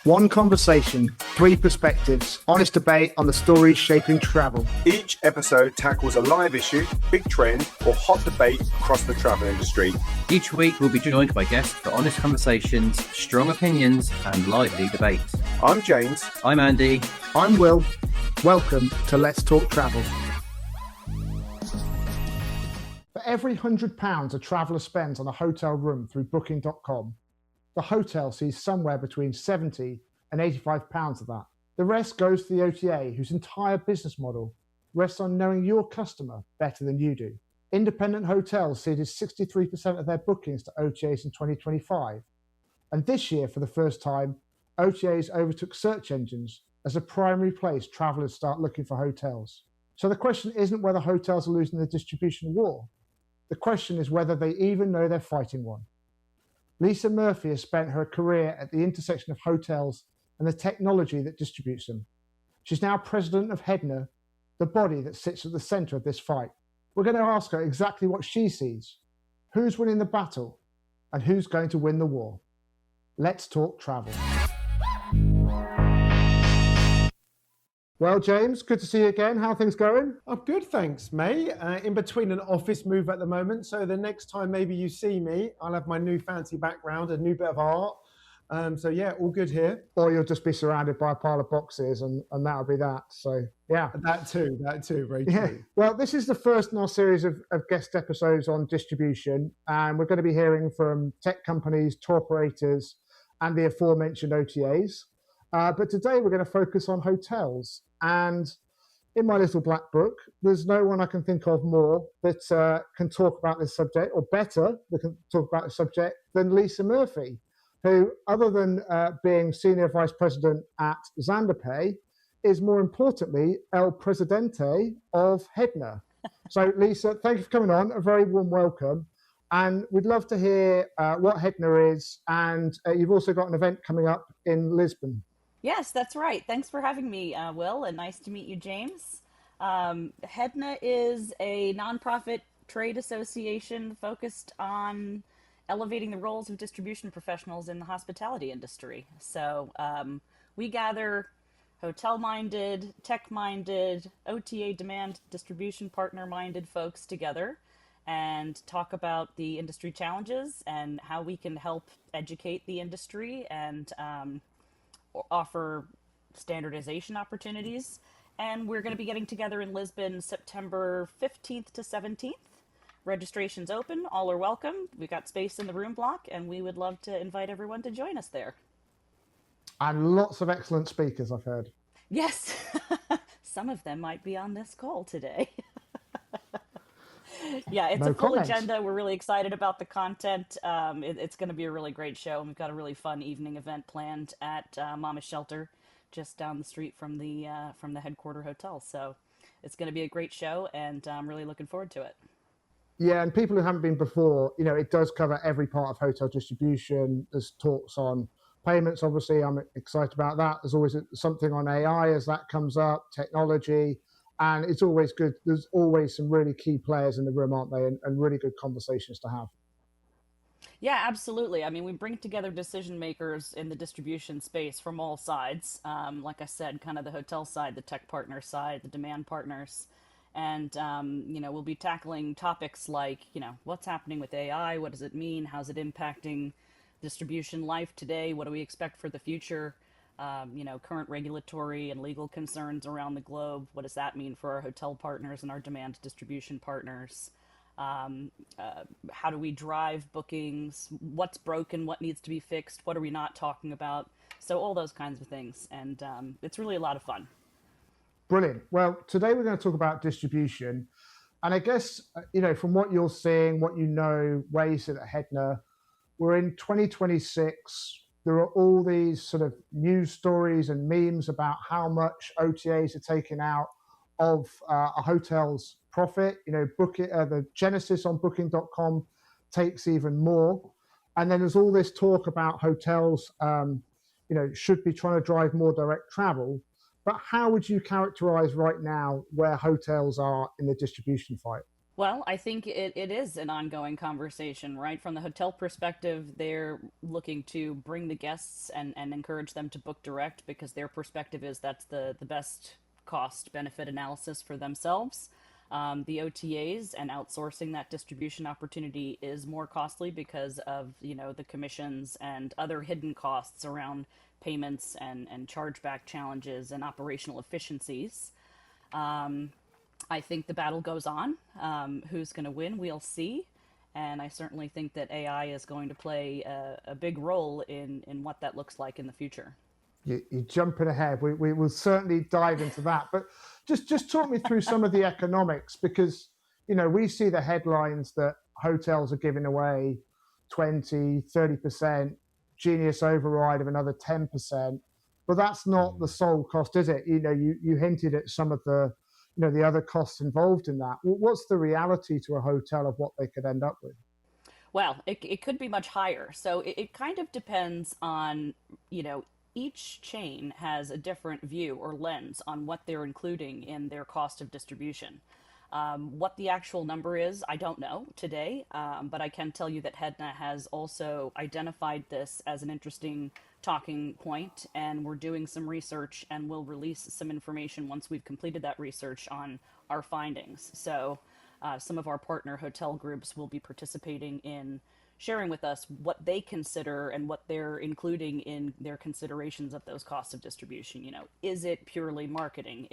One conversation, three perspectives, honest debate on the stories shaping travel. Each episode tackles a live issue, big trend, or hot debate across the travel industry. Each week we'll be joined by guests for honest conversations, strong opinions, and lively debate. I'm James. I'm Andy. I'm Will. Welcome to Let's Talk Travel. For every £100 a traveller spends on a hotel room through booking.com, the hotel sees somewhere between £70 and £85 of that. The rest goes to the OTA, whose entire business model rests on knowing your customer better than you do. Independent hotels ceded 63% of their bookings to OTAs in 2025. And this year, for the first time, OTAs overtook search engines as a primary place travellers start looking for hotels. So the question isn't whether hotels are losing the distribution war. The question is whether they even know they're fighting one. Lisa Murphy has spent her career at the intersection of hotels and the technology that distributes them. She's now president of HEDNA, the body that sits at the centre of this fight. We're going to ask her exactly what she sees, who's winning the battle, and who's going to win the war. Let's talk travel. Well, James, good to see you again. How are things going? Oh, good, thanks, mate. In between an office move at the moment, so the next time maybe you see me, I'll have my new fancy background, a new bit of art. So yeah, all good here. Or you'll just be surrounded by a pile of boxes and that'll be that. So yeah. That too, very yeah. true. Well, this is the first in our series of guest episodes on distribution, and we're going to be hearing from tech companies, tour operators, and the aforementioned OTAs. But today we're going to focus on hotels. And in my little black book, there's no one I can think of more that can talk about this subject, or better, that can talk about the subject than Lisa Murphy, who, other than being Senior Vice President at Xanderpay, is more importantly El Presidente of HEDNA. So Lisa, thank you for coming on, a very warm welcome. And we'd love to hear what HEDNA is, and you've also got an event coming up in Lisbon. Yes, that's right. Thanks for having me, Will, and nice to meet you, James. HEDNA is a nonprofit trade association focused on elevating the roles of distribution professionals in the hospitality industry. So we gather hotel-minded, tech-minded, OTA demand distribution partner-minded folks together and talk about the industry challenges and how we can help educate the industry and offer standardization opportunities. And we're going to be getting together in Lisbon September 15th to 17th. Registration's open. All are welcome. We've got space in the room block, and we would love to invite everyone to join us there. And lots of excellent speakers, I've heard. Yes. Some of them might be on this call today. Yeah, it's a full agenda. We're really excited about the content. It's going to be a really great show. And we've got a really fun evening event planned at Mama's Shelter, just down the street from the headquarter hotel. So it's going to be a great show, and I'm really looking forward to it. Yeah, and people who haven't been before, it does cover every part of hotel distribution. There's talks on payments, obviously. I'm excited about that. There's always something on AI as that comes up, technology. And it's always good. There's always some really key players in the room, aren't they? And really good conversations to have. Yeah, absolutely. I mean, we bring together decision makers in the distribution space from all sides. Like I said, kind of the hotel side, the tech partner side, the demand partners. And, we'll be tackling topics like, what's happening with AI? What does it mean? How's it impacting distribution life today? What do we expect for the future? Current regulatory and legal concerns around the globe. What does that mean for our hotel partners and our demand distribution partners? How do we drive bookings? What's broken? What needs to be fixed? What are we not talking about? So all those kinds of things. And it's really a lot of fun. Brilliant. Well, today we're going to talk about distribution. And I guess, from what you're seeing, what you know, where you sit at HEDNA, we're in 2026. There are all these sort of news stories and memes about how much OTAs are taking out of a hotel's profit. The Genesis on booking.com takes even more. And then there's all this talk about hotels, should be trying to drive more direct travel. But how would you characterize right now where hotels are in the distribution fight? Well, I think it is an ongoing conversation, right? From the hotel perspective, they're looking to bring the guests and encourage them to book direct because their perspective is that's the best cost benefit analysis for themselves. The OTAs and outsourcing that distribution opportunity is more costly because of, the commissions and other hidden costs around payments and chargeback challenges and operational efficiencies. I think the battle goes on. Who's going to win? We'll see. And I certainly think that AI is going to play a big role in what that looks like in the future. You're jumping ahead. We will certainly dive into that. But just talk me through some of the economics, because, we see the headlines that hotels are giving away 20, 30%, Genius override of another 10%. But that's not the sole cost, is it? You hinted at some of the other costs involved in that. What's the reality to a hotel of what they could end up with? Well, it could be much higher. So it kind of depends on, each chain has a different view or lens on what they're including in their cost of distribution. What the actual number is, I don't know today, but I can tell you that HEDNA has also identified this as an interesting talking point, and we're doing some research and we'll release some information once we've completed that research on our findings. So some of our partner hotel groups will be participating in sharing with us what they consider and what they're including in their considerations of those costs of distribution. Is it purely marketing?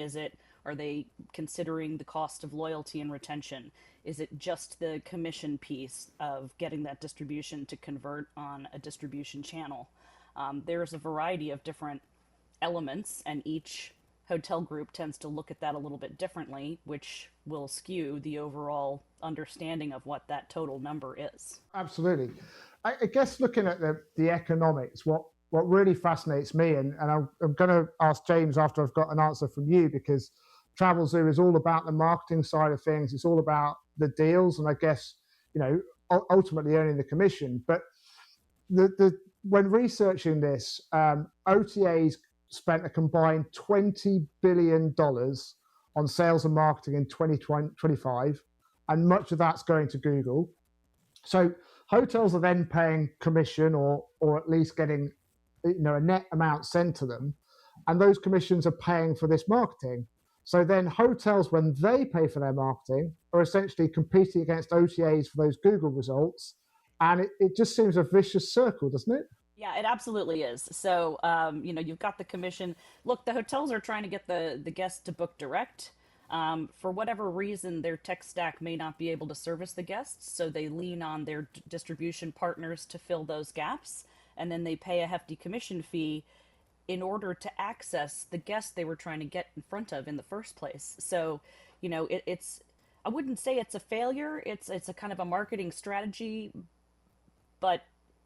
Are they considering the cost of loyalty and retention? Is it just the commission piece of getting that distribution to convert on a distribution channel? There's a variety of different elements, and each hotel group tends to look at that a little bit differently, which will skew the overall understanding of what that total number is. Absolutely. I guess looking at the economics, what really fascinates me, and I'm going to ask James after I've got an answer from you, because Travelzoo is all about the marketing side of things. It's all about the deals, and I guess, ultimately earning the commission. But when researching this, OTAs spent a combined $20 billion on sales and marketing in 2025, and much of that's going to Google. So hotels are then paying commission, or at least getting a net amount sent to them, and those commissions are paying for this marketing. So then hotels, when they pay for their marketing, are essentially competing against OTAs for those Google results, and it just seems a vicious circle, doesn't it? Yeah, it absolutely is. So, you've got the commission. Look, the hotels are trying to get the guests to book direct. For whatever reason, their tech stack may not be able to service the guests, so they lean on their distribution partners to fill those gaps, and then they pay a hefty commission fee in order to access the guests they were trying to get in front of in the first place. So, it's I wouldn't say it's a failure. It's a kind of a marketing strategy, but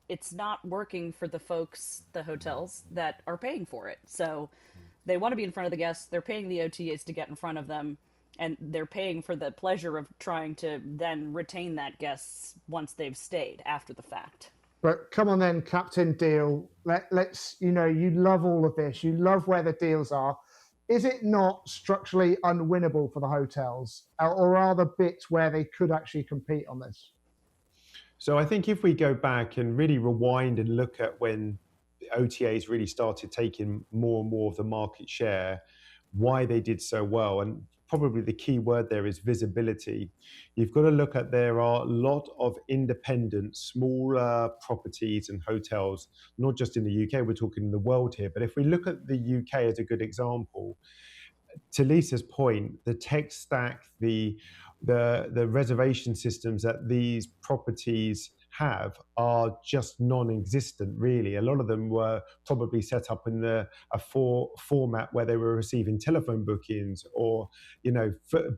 it's not working for the folks, the hotels that are paying for it. So they want to be in front of the guests. They're paying the OTAs to get in front of them, and they're paying for the pleasure of trying to then retain that guests once they've stayed after the fact. But come on then, Captain Deal. Let's, you love all of this. You love where the deals are. Is it not structurally unwinnable for the hotels, or are there bits where they could actually compete on this? So I think if we go back and really rewind and look at when OTAs really started taking more and more of the market share, why they did so well, and probably the key word there is visibility. You've got to look at, there are a lot of independent, smaller properties and hotels, not just in the UK, we're talking in the world here. But if we look at the UK as a good example, to Lisa's point, the tech stack, the reservation systems that these properties have are just non-existent, really. A lot of them were probably set up in a format where they were receiving telephone bookings, or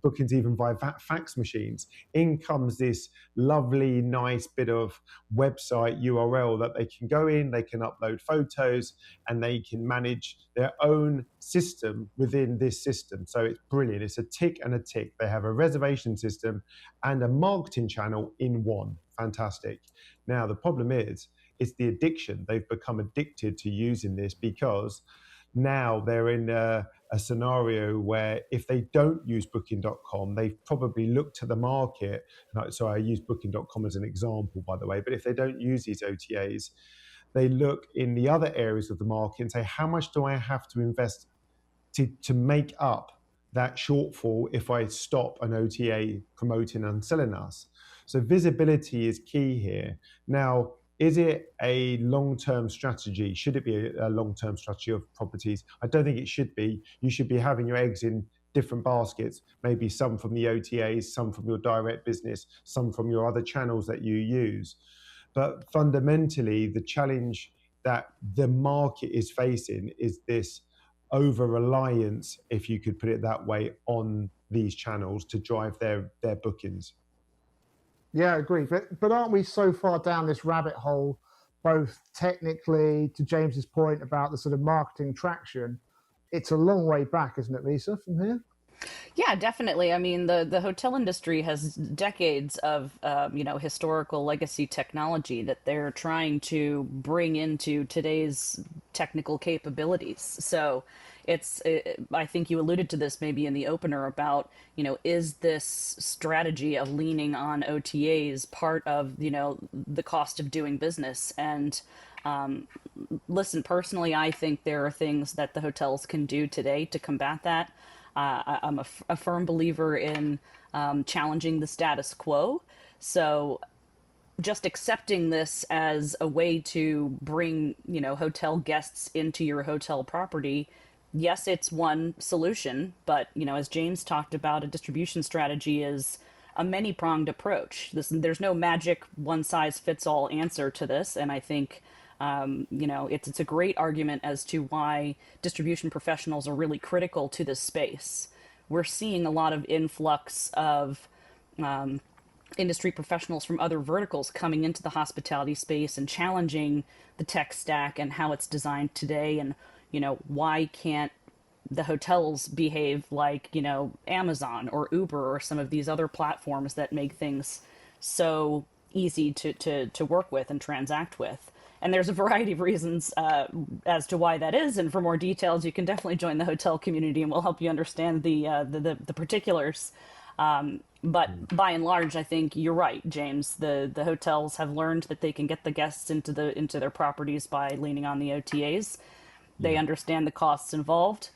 bookings even via fax machines. In comes this lovely, nice bit of website URL that they can go in, they can upload photos, and they can manage their own system within this system. So it's brilliant. It's a tick and a tick. They have a reservation system and a marketing channel in one. Fantastic. Now, the problem is, it's the addiction. They've become addicted to using this because now they're in a scenario where if they don't use booking.com, they've probably looked to the market. So I use booking.com as an example, by the way, but if they don't use these OTAs, they look in the other areas of the market and say, how much do I have to invest to make up that shortfall if I stop an OTA promoting and selling us? So visibility is key here. Now, is it a long-term strategy? Should it be a long-term strategy of properties? I don't think it should be. You should be having your eggs in different baskets, maybe some from the OTAs, some from your direct business, some from your other channels that you use. But fundamentally, the challenge that the market is facing is this over-reliance, if you could put it that way, on these channels to drive their bookings. Yeah, I agree. But aren't we so far down this rabbit hole, both technically, to James's point about the sort of marketing traction? It's a long way back, isn't it, Lisa, from here? Yeah, definitely. I mean, the hotel industry has decades of historical legacy technology that they're trying to bring into today's technical capabilities. So I think you alluded to this maybe in the opener about, is this strategy of leaning on OTAs part of, the cost of doing business? And listen, personally, I think there are things that the hotels can do today to combat that. I'm a firm believer in challenging the status quo. So just accepting this as a way to bring, hotel guests into your hotel property. Yes, it's one solution, but, as James talked about, a distribution strategy is a many-pronged approach. There's no magic one-size-fits-all answer to this, and I think it's a great argument as to why distribution professionals are really critical to this space. We're seeing a lot of influx of industry professionals from other verticals coming into the hospitality space and challenging the tech stack and how it's designed today. And, why can't the hotels behave like, Amazon or Uber or some of these other platforms that make things so easy to work with and transact with? And there's a variety of reasons as to why that is. And for more details, you can definitely join the hotel community and we'll help you understand the particulars. But by and large, I think you're right, James. The hotels have learned that they can get the guests into their properties by leaning on the OTAs. They understand the costs involved.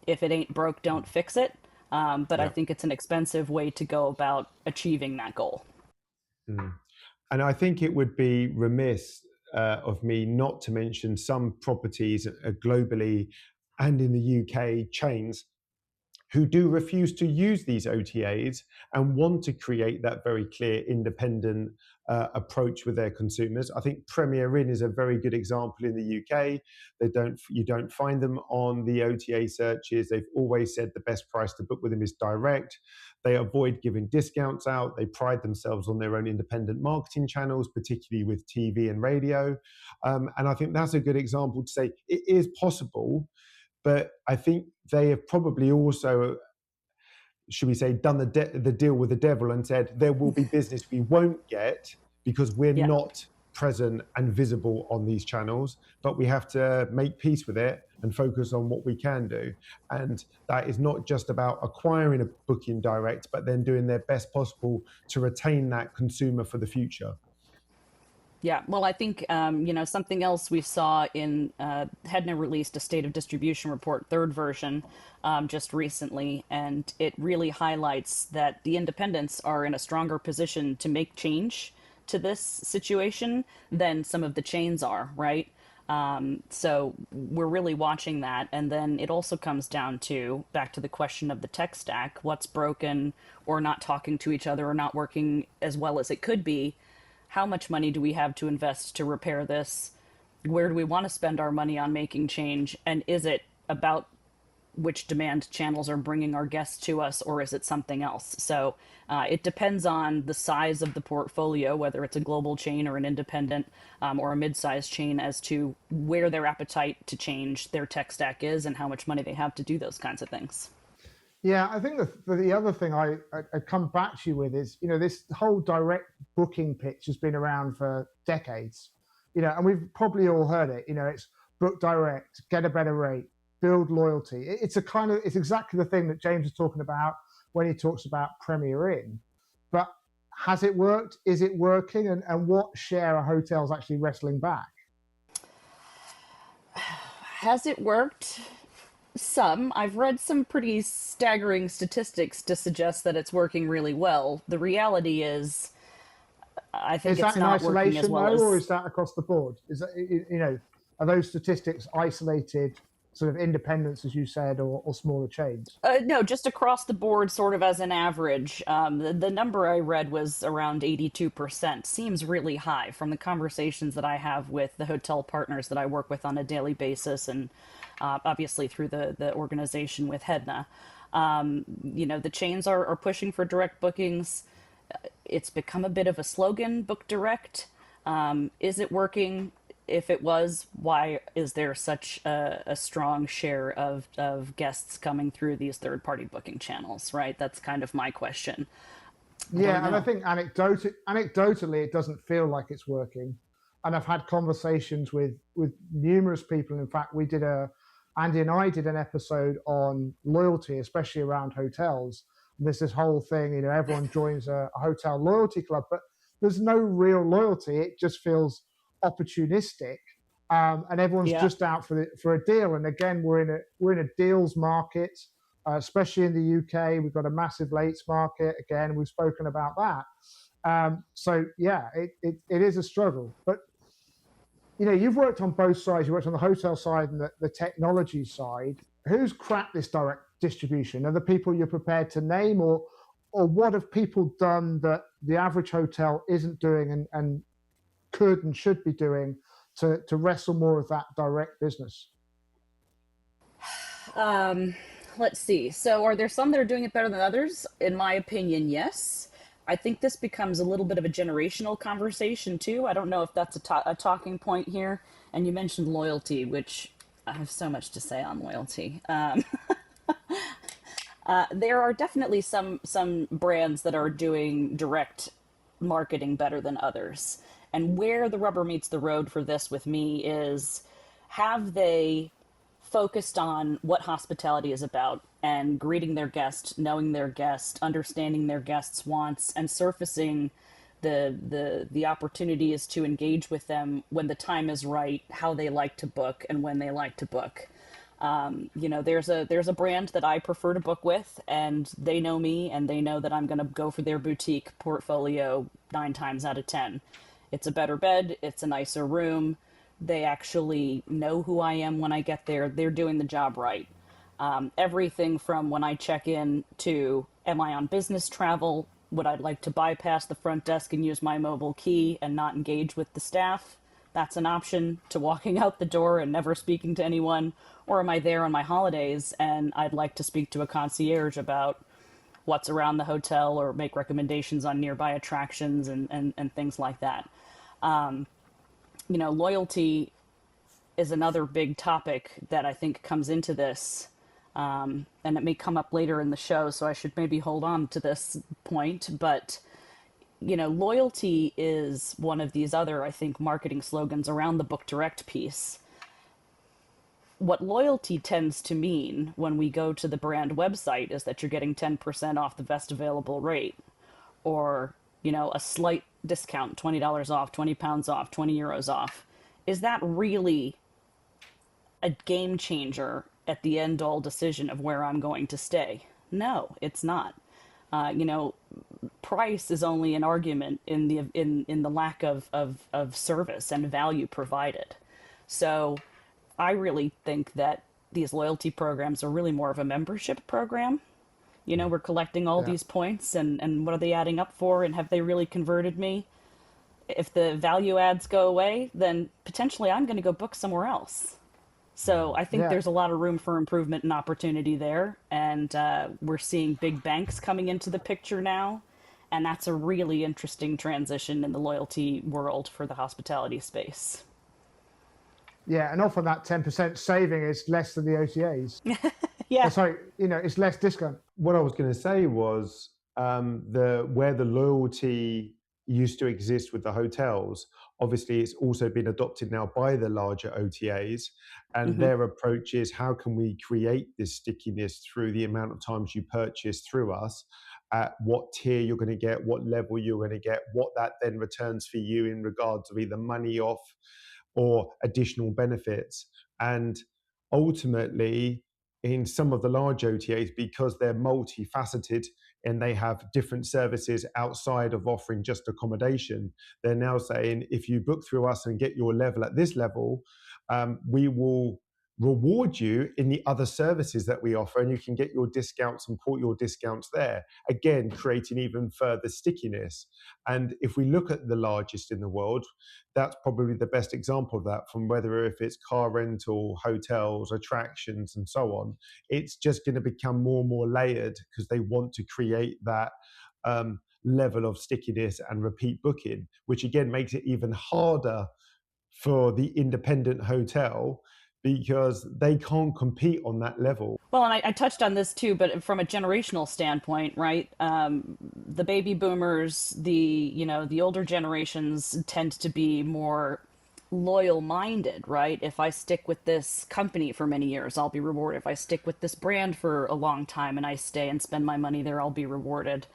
If it ain't broke, don't fix it. But I think it's an expensive way to go about achieving that goal. And I think it would be remiss of me not to mention some properties globally and in the UK chains who do refuse to use these OTAs and want to create that very clear independent approach with their consumers. I think Premier Inn is a very good example in the UK. You don't find them on the OTA searches. They've always said the best price to book with them is direct. They avoid giving discounts out. They pride themselves on their own independent marketing channels, particularly with TV and radio. And I think that's a good example to say it is possible. But I think they have probably also, should we say, done the deal with the devil and said there will be business we won't get because we're not present and visible on these channels, but we have to make peace with it and focus on what we can do. And that is not just about acquiring a booking direct, but then doing their best possible to retain that consumer for the future. Yeah, well, I think, something else we saw in HEDNA released a State of Distribution Report, third version, just recently, and it really highlights that the independents are in a stronger position to make change to this situation than some of the chains are, right? So we're really watching that. And then it also comes down to, back to the question of the tech stack, what's broken or not talking to each other or not working as well as it could be. How much money do we have to invest to repair this? Where do we want to spend our money on making change? And is it about which demand channels are bringing our guests to us, or is it something else? So it depends on the size of the portfolio, whether it's a global chain or an independent or a mid-sized chain, as to where their appetite to change their tech stack is and how much money they have to do those kinds of things. Yeah, I think the other thing I come back to you with is, this whole direct booking pitch has been around for decades, and we've probably all heard it. It's book direct, get a better rate, build loyalty. It's exactly the thing that James is talking about when he talks about Premier Inn. But has it worked? Is it working? And what share are hotels actually wrestling back? Has it worked? Some. I've read some pretty staggering statistics to suggest that it's working really well. The reality is, I think Is that it's in not working as isolation well though, as. or is that across the board? Is that, are those statistics isolated, sort of independents, as you said, or smaller chains? No, just across the board, sort of as an average. The number I read was around 82%. Seems really high from the conversations that I have with the hotel partners that I work with on a daily basis, and obviously through the organization with HEDNA. The chains are pushing for direct bookings. It's become a bit of a slogan, book direct. Is it working? If it was, why is there such a strong share of guests coming through these third-party booking channels, right? That's kind of my question. Yeah, and I think anecdotally, it doesn't feel like it's working. And I've had conversations with numerous people. In fact, Andy and I did an episode on loyalty, especially around hotels. And there's this whole thing, everyone joins a hotel loyalty club, but there's no real loyalty. It just feels opportunistic, and everyone's just out for a deal. And again, we're in a deals market, especially in the UK. We've got a massive lates market. Again, we've spoken about that. So yeah, it is a struggle. But you've worked on both sides. You worked on the hotel side and the technology side. Who's cracked this direct distribution? Are the people you're prepared to name, or what have people done that the average hotel isn't doing and could and should be doing to wrestle more of that direct business? Let's see. So are there some that are doing it better than others? In my opinion, yes. I think this becomes a little bit of a generational conversation too. I don't know if that's a talking point here. And you mentioned loyalty, which I have so much to say on loyalty. There are definitely some brands that are doing direct marketing better than others. And where the rubber meets the road for this with me is, have they focused on what hospitality is about and greeting their guest, knowing their guest, understanding their guest's wants, and surfacing the opportunities to engage with them when the time is right, how they like to book and when they like to book. There's a brand that I prefer to book with, and they know me, and they know that I'm going to go for their boutique portfolio 9 times out of 10. It's a better bed. It's a nicer room. They actually know who I am when I get there. They're doing the job right. Everything from when I check in to, am I on business travel? Would I like to bypass the front desk and use my mobile key and not engage with the staff? That's an option to walking out the door and never speaking to anyone. Or am I there on my holidays and I'd like to speak to a concierge about what's around the hotel or make recommendations on nearby attractions and things like that. Loyalty is another big topic that I think comes into this, and it may come up later in the show, so I should maybe hold on to this point. But, loyalty is one of these other, I think, marketing slogans around the book direct piece. What loyalty tends to mean when we go to the brand website is that you're getting 10% off the best available rate, or, a slight discount, $20 off, £20 off, €20 off. Is that really a game changer at the end all decision of where I'm going to stay? No, it's not. Price is only an argument in the lack of service and value provided. So I really think that these loyalty programs are really more of a membership program. We're collecting all these points, and what are they adding up for, and have they really converted me? If the value adds go away, then potentially I'm going to go book somewhere else. So I think there's a lot of room for improvement and opportunity there. And we're seeing big banks coming into the picture now. And that's a really interesting transition in the loyalty world for the hospitality space. Yeah, and often that 10% saving is less than the OTAs. Yeah. Sorry, it's less discount. What I was going to say was where the loyalty, used to exist with the hotels. Obviously, it's also been adopted now by the larger OTAs, and their approach is, how can we create this stickiness through the amount of times you purchase through us, at what tier you're going to get, what level you're going to get, what that then returns for you in regards of either money off or additional benefits. And ultimately, in some of the large OTAs, because they're multifaceted and they have different services outside of offering just accommodation, they're now saying, if you book through us and get your level at this level, we will reward you in the other services that we offer, and you can get your discounts and port your discounts there, again creating even further stickiness. And if we look at the largest in the world, that's probably the best example of that, from whether if it's car rental, hotels, attractions, and so on. It's just going to become more and more layered because they want to create that level of stickiness and repeat booking, which again makes it even harder for the independent hotel, because they can't compete on that level. Well, and I touched on this too, but from a generational standpoint, right? The baby boomers, the older generations tend to be more loyal-minded, right? If I stick with this company for many years, I'll be rewarded. If I stick with this brand for a long time and I stay and spend my money there, I'll be rewarded.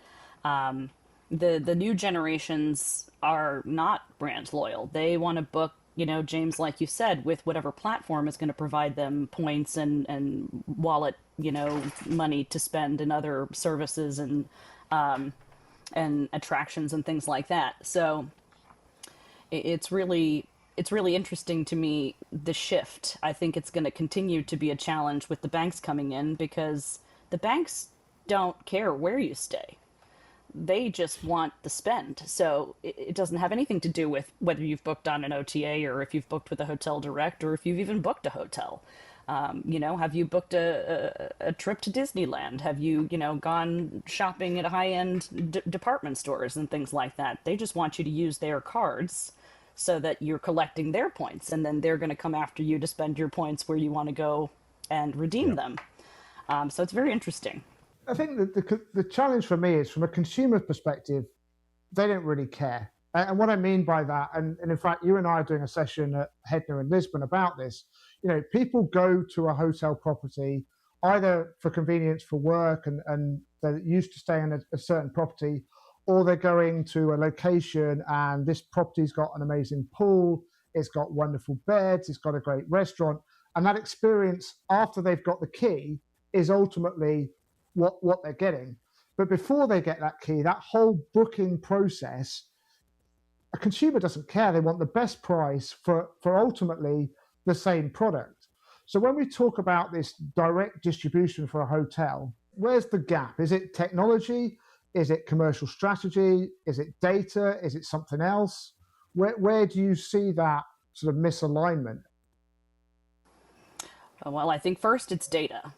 The new generations are not brand loyal. They want to book, James, like you said, with whatever platform is going to provide them points and wallet, money to spend in other services and attractions and things like that. So it's really interesting to me, the shift. I think it's going to continue to be a challenge with the banks coming in, because the banks don't care where you stay. They just want the spend. So it doesn't have anything to do with whether you've booked on an OTA or if you've booked with a hotel direct or if you've even booked a hotel. Have you booked a trip to Disneyland? Have you, gone shopping at high-end department stores and things like that? They just want you to use their cards so that you're collecting their points, and then they're going to come after you to spend your points where you want to go and redeem them. So it's very interesting. I think that the challenge for me is, from a consumer perspective, they don't really care. And what I mean by that, and in fact, you and I are doing a session at HEDNA in Lisbon about this. People go to a hotel property either for convenience for work and they're used to staying at a certain property, or they're going to a location and this property's got an amazing pool, it's got wonderful beds, it's got a great restaurant. And that experience after they've got the key is ultimately what they're getting. But before they get that key, that whole booking process, a consumer doesn't care. They want the best price for ultimately the same product. So when we talk about this direct distribution for a hotel, where's the gap? Is it technology? Is it commercial strategy? Is it data? Is it something else? Where do you see that sort of misalignment? Well, I think first it's data.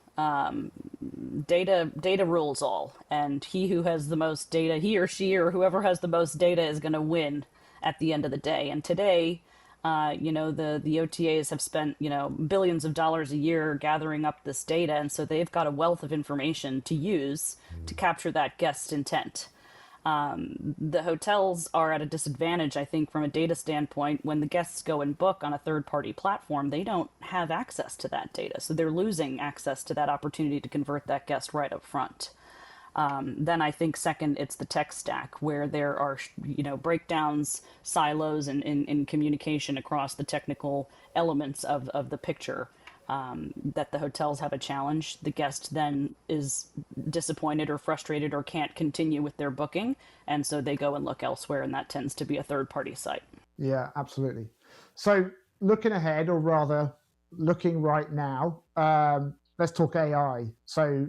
Data rules all, and he who has the most data, he or she or whoever has the most data, is going to win at the end of the day. And today, the OTAs have spent, billions of dollars a year gathering up this data, and so they've got a wealth of information to use to capture that guest intent. The hotels are at a disadvantage, I think, from a data standpoint. When the guests go and book on a third-party platform, they don't have access to that data, so they're losing access to that opportunity to convert that guest right up front. Then I think second, it's the tech stack, where there are, breakdowns, silos in communication across the technical elements of the picture. That the hotels have a challenge. The guest then is disappointed or frustrated or can't continue with their booking, and so they go and look elsewhere, and that tends to be a third-party site. Yeah, absolutely. So looking ahead, or rather looking right now, let's talk AI. So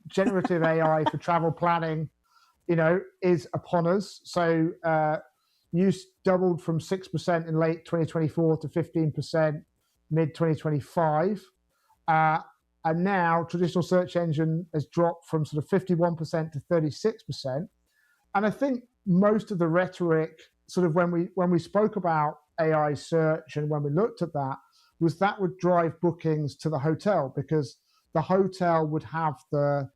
generative AI for travel planning, is upon us. So use doubled from 6% in late 2024 to 15% mid-2025. And now traditional search engine has dropped from sort of 51% to 36%. And I think most of the rhetoric, sort of when we spoke about AI search and when we looked at that, was that would drive bookings to the hotel, because the hotel would have the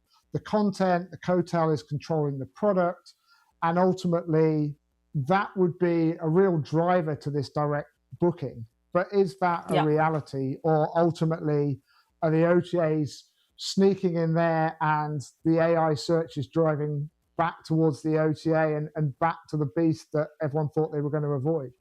content, the hotel is controlling the product, and ultimately that would be a real driver to this direct booking. But is that a reality, or ultimately are the OTAs sneaking in there and the AI search is driving back towards the OTA and back to the beast that everyone thought they were going to avoid?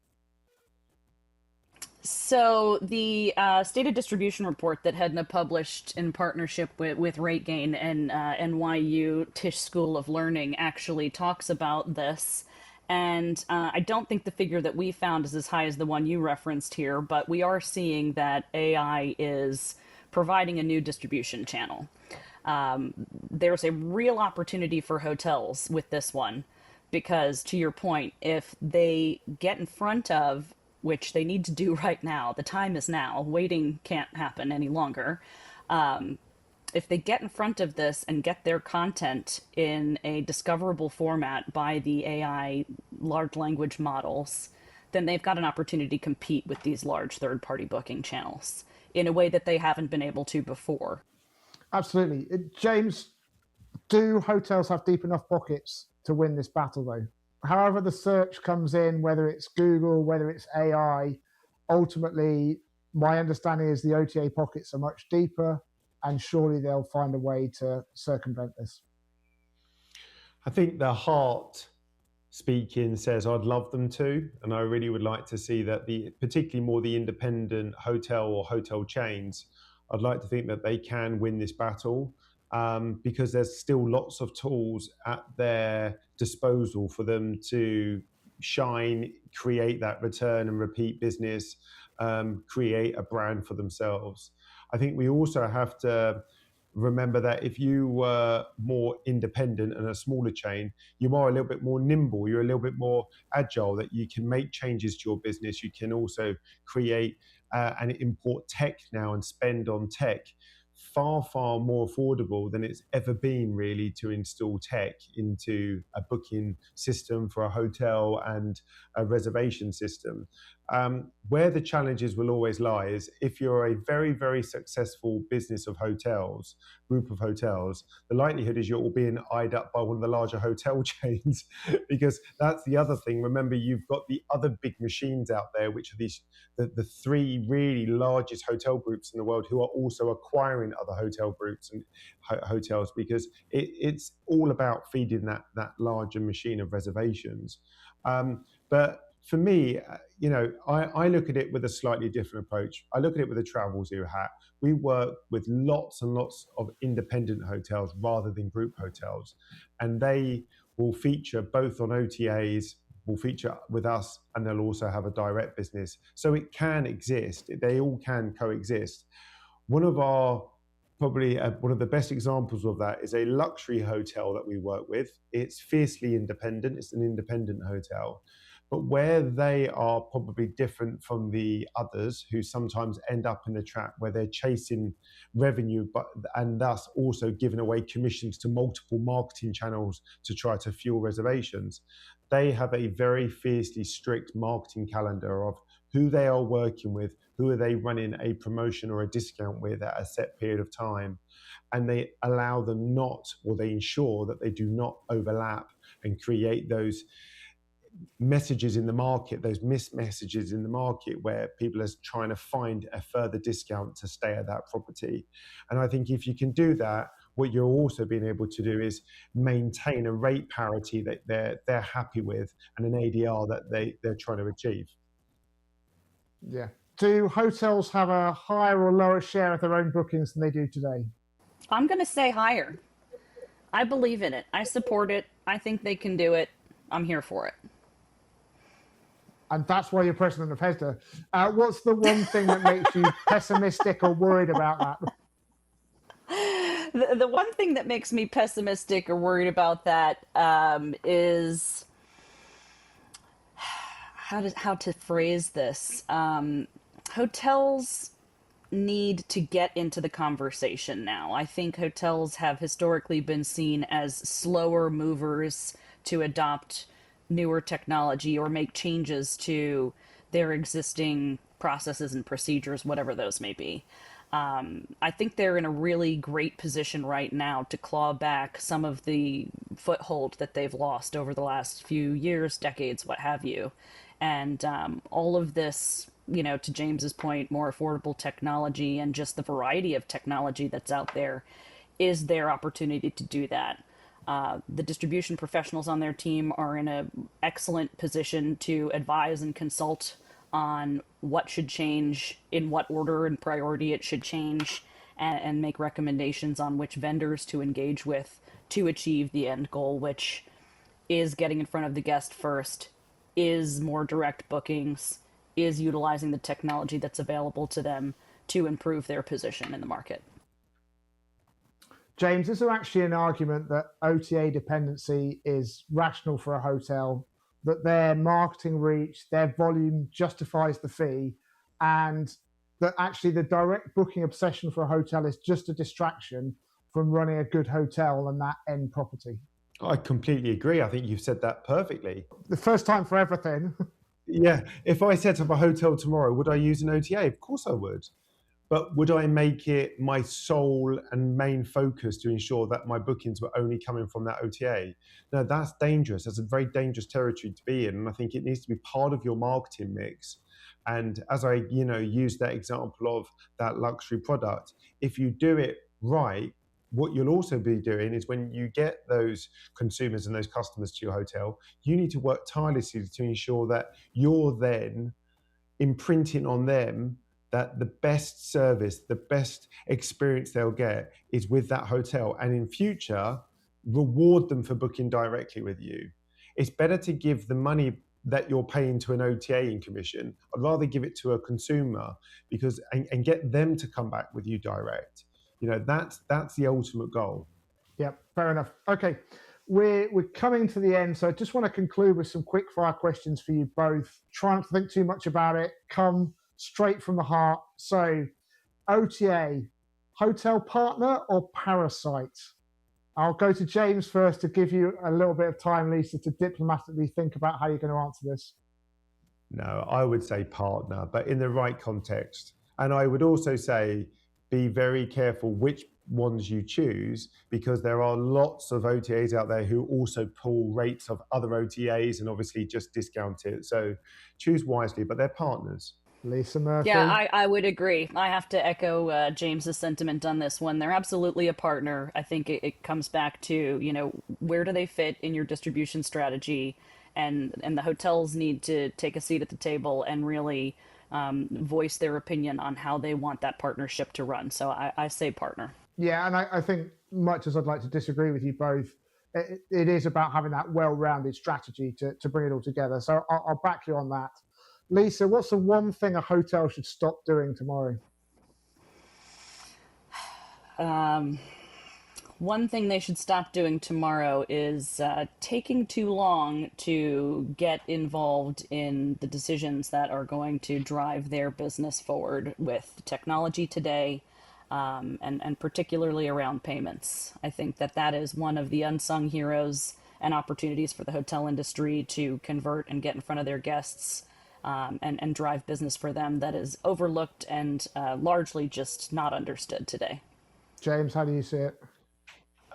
So the stated distribution report that HEDNA published in partnership with RateGain and NYU Tisch School of Learning actually talks about this. And I don't think the figure that we found is as high as the one you referenced here, but we are seeing that AI is providing a new distribution channel. There's a real opportunity for hotels with this one, because to your point, if they get in front of, which they need to do right now, the time is now, waiting can't happen any longer. If they get in front of this and get their content in a discoverable format by the AI large language models, then they've got an opportunity to compete with these large third-party booking channels in a way that they haven't been able to before. Absolutely. James, do hotels have deep enough pockets to win this battle, though? However the search comes in, whether it's Google, whether it's AI, ultimately, my understanding is the OTA pockets are much deeper, and surely they'll find a way to circumvent this. I think the heart speaking says I'd love them to, and I really would like to see that particularly more the independent hotel or hotel chains, I'd like to think that they can win this battle, because there's still lots of tools at their disposal for them to shine, create that return and repeat business, create a brand for themselves. I think we also have to remember that if you were more independent and a smaller chain, you are a little bit more nimble, you're a little bit more agile, that you can make changes to your business. You can also create and import tech now and spend on tech far, far more affordable than it's ever been, really, to install tech into a booking system for a hotel and a reservation system. Where the challenges will always lie is if you're a very, very successful business of hotels, group of hotels, the likelihood is you're all being eyed up by one of the larger hotel chains, because that's the other thing. Remember, you've got the other big machines out there, which are the three really largest hotel groups in the world, who are also acquiring other hotel groups and hotels, because it's all about feeding that larger machine of reservations. But for me, I look at it with a slightly different approach. I look at it with a travel zero hat. We work with lots and lots of independent hotels rather than group hotels, and they will feature both on OTAs, will feature with us, and they'll also have a direct business. So it can exist. They all can coexist. One of the best examples of that is a luxury hotel that we work with. It's fiercely independent. It's an independent hotel. But where they are probably different from the others, who sometimes end up in the trap where they're chasing revenue, and thus also giving away commissions to multiple marketing channels to try to fuel reservations, they have a very fiercely strict marketing calendar of who they are working with, who are they running a promotion or a discount with at a set period of time. And they allow them they ensure that they do not overlap and create those messages in the market, those missed messages in the market, where people are trying to find a further discount to stay at that property. And I think if you can do that, what you're also being able to do is maintain a rate parity that they're happy with, and an ADR that they're trying to achieve. Yeah. Do hotels have a higher or lower share of their own bookings than they do today? I'm going to say higher. I believe in it. I support it. I think they can do it. I'm here for it. And that's why you're president of HEDNA. What's the one thing that makes you pessimistic or worried about that? The one thing that makes me pessimistic or worried about that is how to phrase this. Hotels need to get into the conversation now. I think hotels have historically been seen as slower movers to adopt newer technology or make changes to their existing processes and procedures, whatever those may be. I think they're in a really great position right now to claw back some of the foothold that they've lost over the last few years, decades, what have you. And all of this, to James's point, more affordable technology and just the variety of technology that's out there is their opportunity to do that. The distribution professionals on their team are in an excellent position to advise and consult on what should change, in what order and priority it should change, and make recommendations on which vendors to engage with to achieve the end goal, which is getting in front of the guest first, is more direct bookings, is utilizing the technology that's available to them to improve their position in the market. James, is there actually an argument that OTA dependency is rational for a hotel, that their marketing reach, their volume justifies the fee, and that actually the direct booking obsession for a hotel is just a distraction from running a good hotel and that end property? I completely agree. I think you've said that perfectly. The first time for everything. Yeah. If I set up a hotel tomorrow, would I use an OTA? Of course I would. But would I make it my sole and main focus to ensure that my bookings were only coming from that OTA? No, that's dangerous. That's a very dangerous territory to be in. And I think it needs to be part of your marketing mix. And as I, use that example of that luxury product, if you do it right, what you'll also be doing is when you get those consumers and those customers to your hotel, you need to work tirelessly to ensure that you're then imprinting on them that the best service, the best experience they'll get is with that hotel. And in future, reward them for booking directly with you. It's better to give the money that you're paying to an OTA in commission. I'd rather give it to a consumer because and get them to come back with you direct. That's the ultimate goal. Yeah, fair enough. Okay, we're coming to the end, so I just want to conclude with some quick fire questions for you both. Try not to think too much about it. Come straight from the heart. So, OTA, hotel partner or parasite? I'll go to James first to give you a little bit of time, Lisa, to diplomatically think about how you're going to answer this. No, I would say partner, but in the right context. And I would also say be very careful which ones you choose, because there are lots of OTAs out there who also pull rates of other OTAs and obviously just discount it. So choose wisely, but they're partners. Lisa Murphy? Yeah, I would agree. I have to echo James's sentiment on this one. They're absolutely a partner. I think it comes back to, where do they fit in your distribution strategy? And the hotels need to take a seat at the table and really voice their opinion on how they want that partnership to run. So I say partner. Yeah, and I think much as I'd like to disagree with you both, it is about having that well-rounded strategy to bring it all together. So I'll back you on that. Lisa, what's the one thing a hotel should stop doing tomorrow? One thing they should stop doing tomorrow is taking too long to get involved in the decisions that are going to drive their business forward with technology today, and particularly around payments. I think that is one of the unsung heroes and opportunities for the hotel industry to convert and get in front of their guests and drive business for them that is overlooked and largely just not understood today. James, how do you see it?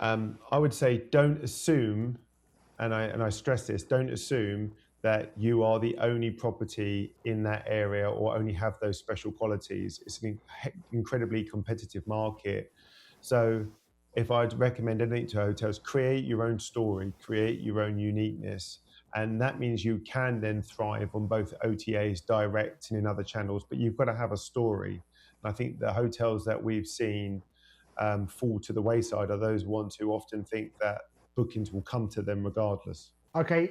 I would say don't assume, and I stress this, don't assume that you are the only property in that area or only have those special qualities. It's an incredibly competitive market. So if I'd recommend anything to hotels, create your own story, create your own uniqueness. And that means you can then thrive on both OTAs, direct and in other channels, but you've got to have a story. And I think the hotels that we've seen fall to the wayside are those ones who often think that bookings will come to them regardless. Okay,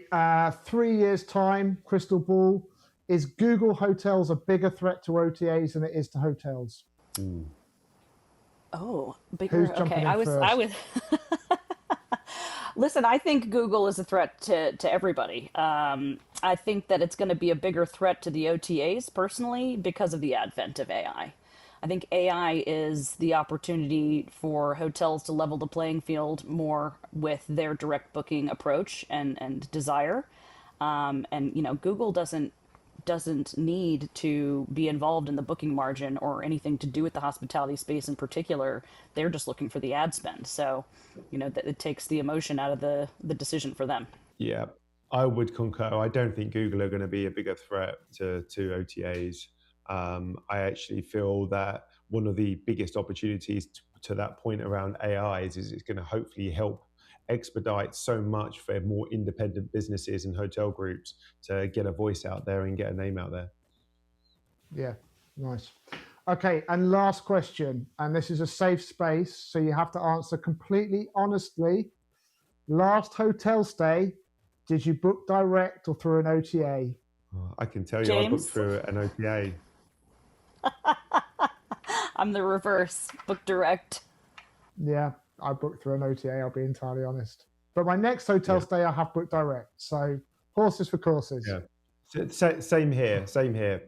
3 years' time, crystal ball. Is Google Hotels a bigger threat to OTAs than it is to hotels? Ooh. Oh, bigger. Who's jumping in I was. Listen, I think Google is a threat to everybody. I think that it's going to be a bigger threat to the OTAs personally because of the advent of AI. I think AI is the opportunity for hotels to level the playing field more with their direct booking approach and desire. And Google doesn't doesn't need to be involved in the booking margin or anything to do with the hospitality space in particular. They're just looking for the ad spend. So, it takes the emotion out of the decision for them. Yeah, I would concur. I don't think Google are going to be a bigger threat to OTAs. I actually feel that one of the biggest opportunities to that point around AIs is it's going to hopefully help expedite so much for more independent businesses and hotel groups to get a voice out there and get a name out there. Yeah, nice. Okay, and last question, and this is a safe space, so you have to answer completely honestly. Last hotel stay, did you book direct or through an OTA? I can tell you, James? I booked through an OTA. I'm the reverse, book direct. Yeah, I booked through an OTA, I'll be entirely honest. But my next hotel stay, I have booked direct. So horses for courses. Yeah, same here.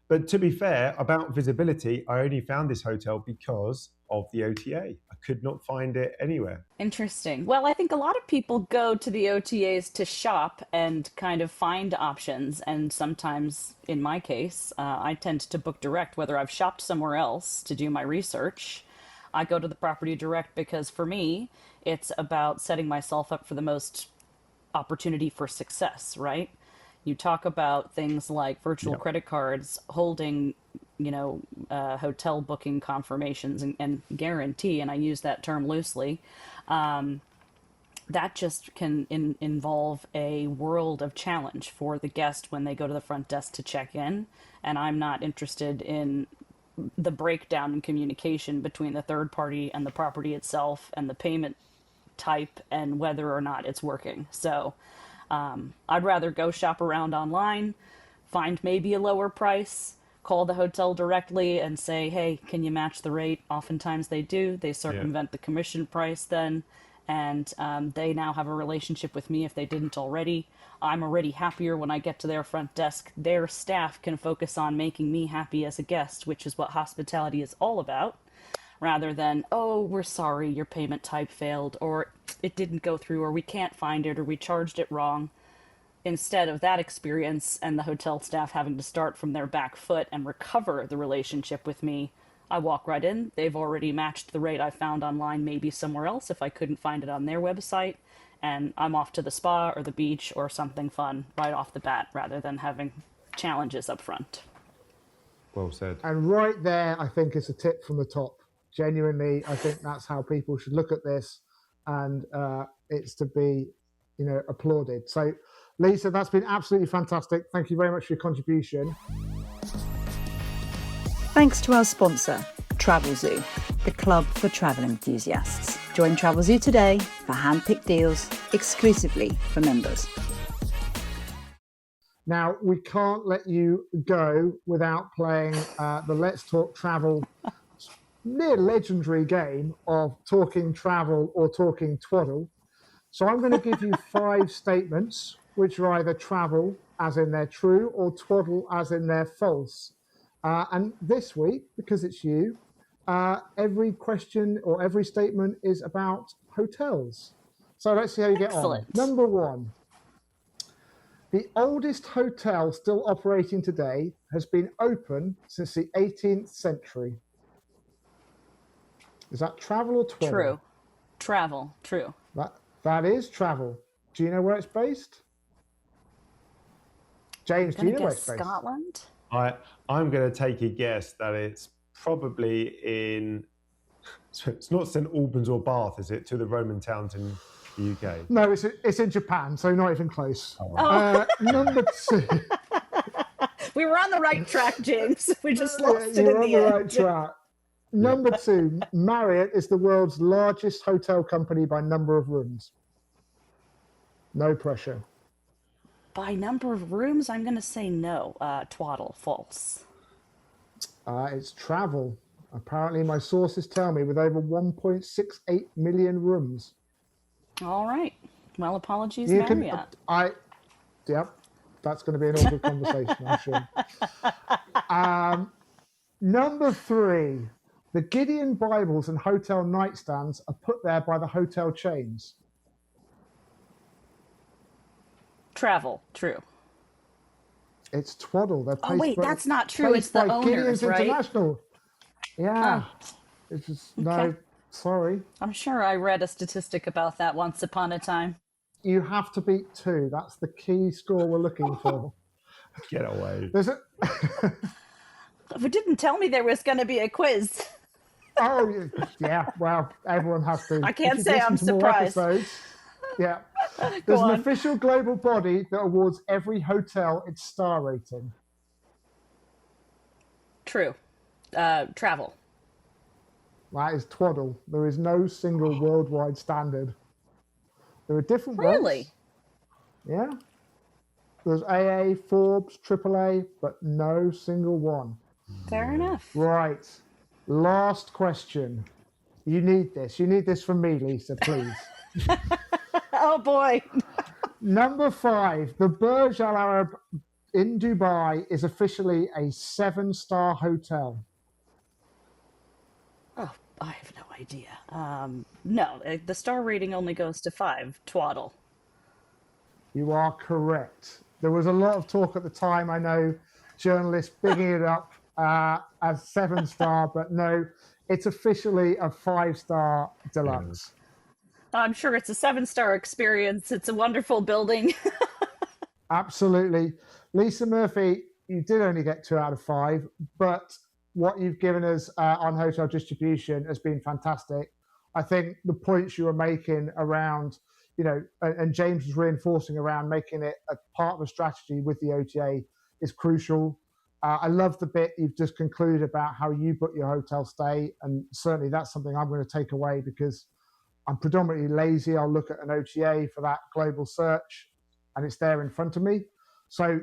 But to be fair, about visibility, I only found this hotel because of the OTA. I could not find it anywhere. Interesting. Well, I think a lot of people go to the OTAs to shop and kind of find options. And sometimes, in my case, I tend to book direct, whether I've shopped somewhere else to do my research. I go to the property direct because for me, it's about setting myself up for the most opportunity for success, right? You talk about things like virtual credit cards holding, hotel booking confirmations and guarantee, and I use that term loosely. That just can involve a world of challenge for the guest when they go to the front desk to check in, and I'm not interested in the breakdown in communication between the third party and the property itself and the payment type and whether or not it's working. So I'd rather go shop around online, find maybe a lower price, call the hotel directly and say, hey, can you match the rate? Oftentimes they do. They circumvent the commission price then, and they now have a relationship with me if they didn't already. I'm already happier when I get to their front desk. Their staff can focus on making me happy as a guest, which is what hospitality is all about, rather than, oh, we're sorry, your payment type failed, or it didn't go through, or we can't find it, or we charged it wrong. Instead of that experience and the hotel staff having to start from their back foot and recover the relationship with me, I walk right in. They've already matched the rate I found online, maybe somewhere else if I couldn't find it on their website, and I'm off to the spa or the beach or something fun right off the bat rather than having challenges up front. Well said. And right there, I think it's a tip from the top. Genuinely, I think that's how people should look at this, and it's to be, applauded. So, Lisa, that's been absolutely fantastic. Thank you very much for your contribution. Thanks to our sponsor, Travelzoo, the club for travel enthusiasts. Join Travelzoo today for hand-picked deals exclusively for members. Now, we can't let you go without playing the Let's Talk Travel near legendary game of talking travel or talking twaddle. So I'm going to give you 5 statements, which are either travel, as in they're true, or twaddle, as in they're false. And this week, because it's you, every question or every statement is about hotels. So let's see how you get on. Number 1. The oldest hotel still operating today has been open since the 18th century. Is that travel or twaddle? True. Travel. True. That is travel. Do you know where it's based? James, do you know where it's based? Scotland? I'm going to take a guess that it's probably in... So it's not St Albans or Bath, is it? To the Roman towns in the UK? No, it's in Japan, so not even close. Number 2. We were on the right track, James. We just lost it in the end. You're on the right track. Number 2, Marriott is the world's largest hotel company by number of rooms. No pressure. By number of rooms, I'm going to say no. Twaddle, false. It's travel. Apparently, my sources tell me with over 1.68 million rooms. All right. Well, apologies, Marriott. Yep, that's going to be an awkward conversation, I'm sure. Number 3, the Gideon Bibles and hotel nightstands are put there by the hotel chains. Travel, true. It's Twaddle. They're Oh wait, that's not true. It's the owners, Gideon's right? International. Yeah. Oh, It's just, okay. no, sorry. I'm sure I read a statistic about that once upon a time. You have to beat 2. That's the key score we're looking for. Get away. There's a... But didn't tell me there was going to be a quiz. Oh, yeah. Well, everyone has to. I can't If say you've I'm listened to more surprised. episodes, yeah. Go There's an on. official global body that awards every hotel its star rating. True. Travel. That is Twaddle. There is no single worldwide standard. There are different Really? ones. Yeah. There's AA, Forbes, AAA, but no single one. Fair enough. Right. Last question. You need this. You need this from me, Lisa, please. Oh boy. Number 5. The Burj Al Arab in Dubai is officially a 7-star hotel. Oh, I have no idea. No, the star rating only goes to 5. Twaddle. You are correct. There was a lot of talk at the time, I know, journalists bigging it up as 7-star, but no, it's officially a 5-star deluxe. I'm sure it's a 7-star experience. It's a wonderful building. Absolutely. Lisa Murphy, you did only get 2 out of 5, but what you've given us on hotel distribution has been fantastic. I think the points you were making around, you know, and James was reinforcing around making it a part of a strategy with the OTA is crucial. I love the bit you've just concluded about how you book your hotel stay. And certainly that's something I'm going to take away because I'm predominantly lazy. I'll look at an OTA for that global search and it's there in front of me. So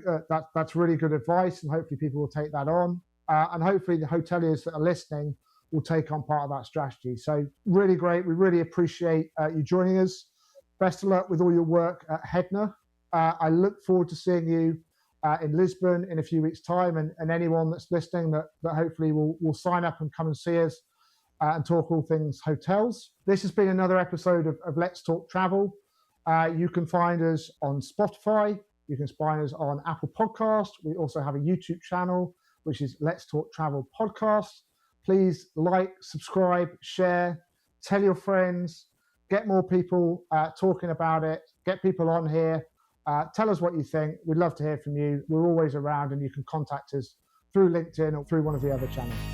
that's really good advice, and hopefully people will take that on. And hopefully the hoteliers that are listening will take on part of that strategy. So really great. We really appreciate you joining us. Best of luck with all your work at HEDNA. I look forward to seeing you in Lisbon in a few weeks' time, and anyone that's listening that hopefully will sign up and come and see us and talk all things hotels. This has been another episode of Let's Talk Travel. You can find us on Spotify. You can find us on Apple Podcasts. We also have a YouTube channel, which is Let's Talk Travel Podcast. Please like, subscribe, share, tell your friends, get more people talking about it, get people on here. Tell us what you think. We'd love to hear from you. We're always around, and you can contact us through LinkedIn or through one of the other channels.